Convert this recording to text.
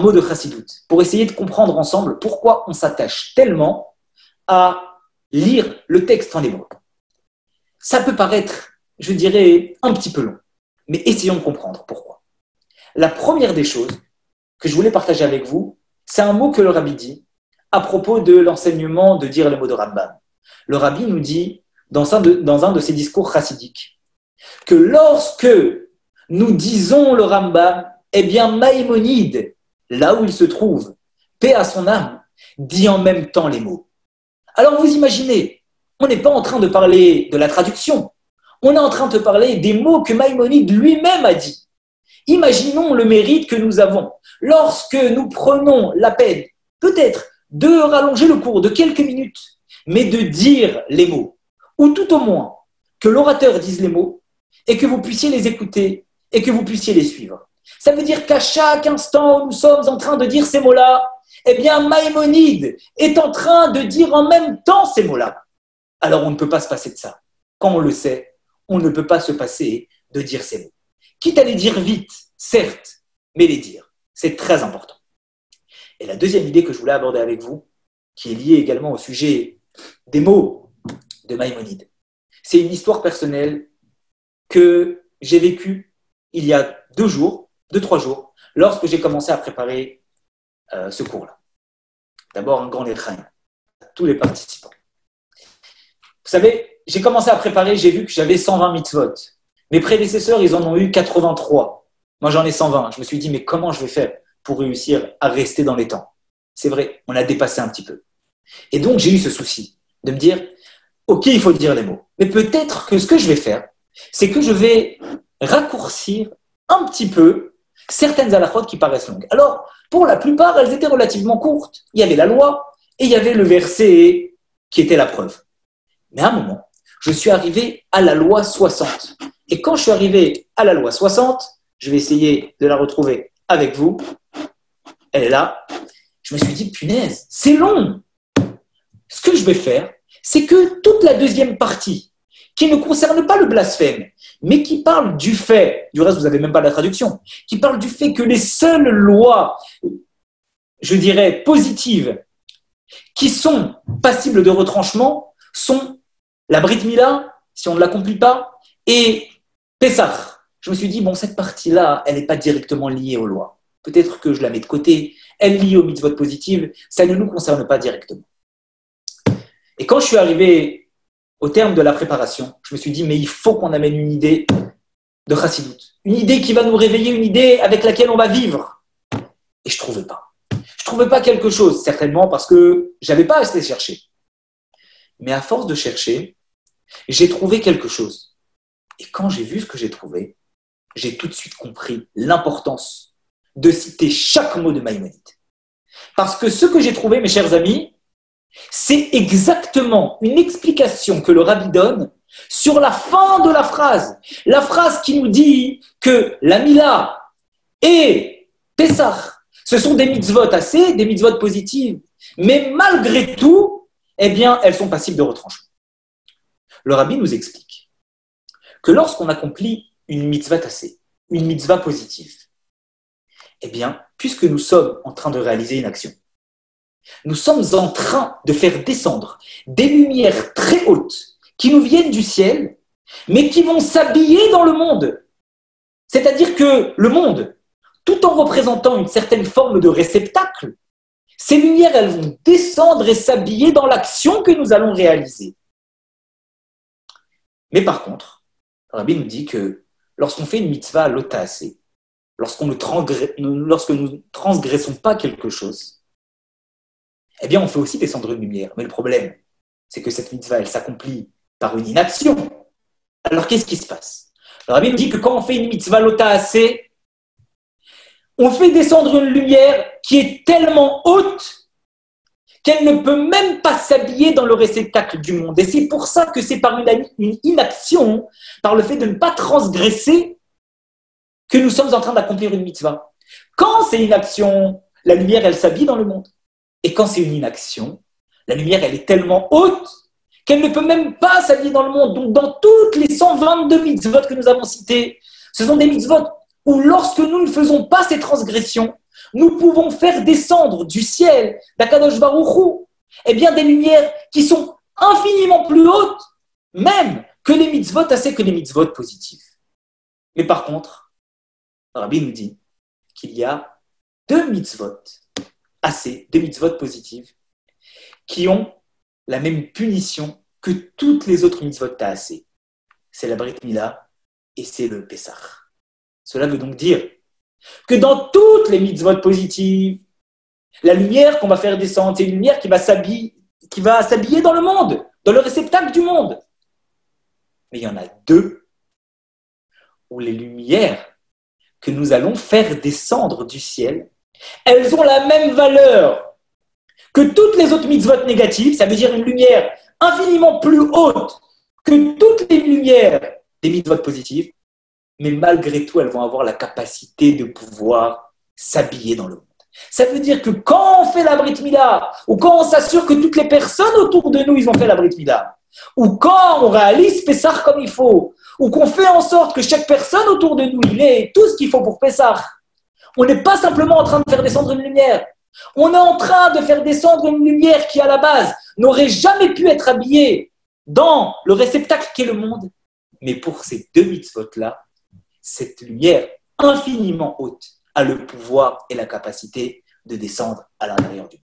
mot de Chassidut, pour essayer de comprendre ensemble pourquoi on s'attache tellement à lire le texte en hébreu. Ça peut paraître, je dirais, un petit peu long, mais essayons de comprendre pourquoi. La première des choses que je voulais partager avec vous, c'est un mot que le Rabbi dit à propos de l'enseignement de dire les mots de Rambam. Le Rabbi nous dit, dans un de ses discours chassidiques, que lorsque nous disons le Rambam, eh bien Maïmonide, là où il se trouve, paix à son âme, dit en même temps les mots. Alors vous imaginez, on n'est pas en train de parler de la traduction, on est en train de parler des mots que Maïmonide lui-même a dit. Imaginons le mérite que nous avons lorsque nous prenons la peine, peut-être, de rallonger le cours de quelques minutes, mais de dire les mots, ou tout au moins que l'orateur dise les mots et que vous puissiez les écouter et que vous puissiez les suivre. Ça veut dire qu'à chaque instant où nous sommes en train de dire ces mots-là, eh bien Maïmonide est en train de dire en même temps ces mots-là. Alors on ne peut pas se passer de ça. Quand on le sait, on ne peut pas se passer de dire ces mots. Quitte à les dire vite, certes, mais les dire. C'est très important. Et la deuxième idée que je voulais aborder avec vous, qui est liée également au sujet des mots de Maïmonide, c'est une histoire personnelle que j'ai vécue il y a 2-3 jours, lorsque j'ai commencé à préparer ce cours-là. D'abord, un grand étreint à tous les participants. Vous savez, j'ai commencé à préparer, j'ai vu que j'avais 120 mitzvot. Mes prédécesseurs, ils en ont eu 83. Moi, j'en ai 120. Je me suis dit, mais comment je vais faire pour réussir à rester dans les temps? C'est vrai, on a dépassé un petit peu. Et donc, j'ai eu ce souci de me dire, ok, il faut dire les mots. Mais peut-être que ce que je vais faire, c'est que je vais raccourcir un petit peu certaines halakhot qui paraissent longues. Alors, pour la plupart, elles étaient relativement courtes. Il y avait la loi et il y avait le verset qui était la preuve. Mais à un moment, je suis arrivé à la loi 60. Et quand je suis arrivé à la loi 60, je vais essayer de la retrouver avec vous. Elle est là. Je me suis dit, punaise, c'est long. Ce que je vais faire, c'est que toute la deuxième partie, qui ne concerne pas le blasphème, mais qui parle du fait, du reste vous n'avez même pas la traduction, qui parle du fait que les seules lois, je dirais, positives, qui sont passibles de retranchement, sont la Brit Mila, si on ne l'accomplit pas, et Pessah. Je me suis dit, bon, cette partie-là, elle n'est pas directement liée aux lois. Peut-être que je la mets de côté, elle est liée aux mitzvot positives, ça ne nous concerne pas directement. Et quand je suis arrivé au terme de la préparation, je me suis dit, mais il faut qu'on amène une idée de Chassidut, une idée qui va nous réveiller, une idée avec laquelle on va vivre. Et je ne trouvais pas. Je ne trouvais pas quelque chose, certainement parce que je n'avais pas assez cherché. Mais à force de chercher, j'ai trouvé quelque chose. Et quand j'ai vu ce que j'ai trouvé, j'ai tout de suite compris l'importance de citer chaque mot de Maïmonide. Parce que ce que j'ai trouvé, mes chers amis, c'est exactement une explication que le Rabbi donne sur la fin de la phrase. La phrase qui nous dit que la Mila et Pessah, ce sont des mitzvot assez, des mitzvot positives, mais malgré tout, eh bien, elles sont passibles de retranchement. Le Rabbi nous explique que lorsqu'on accomplit une mitzvah assez, une mitzvah positive, eh bien, puisque nous sommes en train de réaliser une action, nous sommes en train de faire descendre des lumières très hautes qui nous viennent du ciel, mais qui vont s'habiller dans le monde. C'est-à-dire que le monde, tout en représentant une certaine forme de réceptacle, ces lumières, elles vont descendre et s'habiller dans l'action que nous allons réaliser. Mais par contre, le Rabbi nous dit que lorsqu'on fait une mitzvah lotaasé, lorsque nous ne transgressons pas quelque chose, eh bien, on fait aussi descendre une lumière. Mais le problème, c'est que cette mitzvah, elle s'accomplit par une inaction. Alors, qu'est-ce qui se passe? Le Rabbi nous dit que quand on fait une mitzvah lotaasé, on fait descendre une lumière qui est tellement haute qu'elle ne peut même pas s'habiller dans le réceptacle du monde. Et c'est pour ça que c'est par une inaction, par le fait de ne pas transgresser, que nous sommes en train d'accomplir une mitzvah. Quand c'est une action, la lumière, elle s'habille dans le monde. Et quand c'est une inaction, la lumière, elle est tellement haute qu'elle ne peut même pas s'habiller dans le monde. Donc, dans toutes les 122 mitzvot que nous avons citées, ce sont des mitzvot où lorsque nous ne faisons pas ces transgressions, nous pouvons faire descendre du ciel d'Akadosh Baruch Hu, eh bien des lumières qui sont infiniment plus hautes, même que les mitzvot, assez que les mitzvot positives. Mais par contre, Rabbi nous dit qu'il y a deux mitzvot positives, qui ont la même punition que toutes les autres mitzvot ta'asé. C'est la Brit Mila et c'est le Pessah. Cela veut donc dire que dans toutes les mitzvot positives, la lumière qu'on va faire descendre, c'est une lumière qui va s'habiller dans le monde, dans le réceptacle du monde. Mais il y en a deux où les lumières que nous allons faire descendre du ciel, elles ont la même valeur que toutes les autres mitzvot négatives, ça veut dire une lumière infiniment plus haute que toutes les lumières des mitzvot positives, mais malgré tout, elles vont avoir la capacité de pouvoir s'habiller dans le monde. Ça veut dire que quand on fait la Brit Mila, ou quand on s'assure que toutes les personnes autour de nous, ils ont fait la Brit Mila, ou quand on réalise Pessah comme il faut, ou qu'on fait en sorte que chaque personne autour de nous, il ait tout ce qu'il faut pour Pessah, on n'est pas simplement en train de faire descendre une lumière. On est en train de faire descendre une lumière qui, à la base, n'aurait jamais pu être habillée dans le réceptacle qu'est le monde. Mais pour ces deux mitzvot-là, cette lumière infiniment haute a le pouvoir et la capacité de descendre à l'intérieur du monde.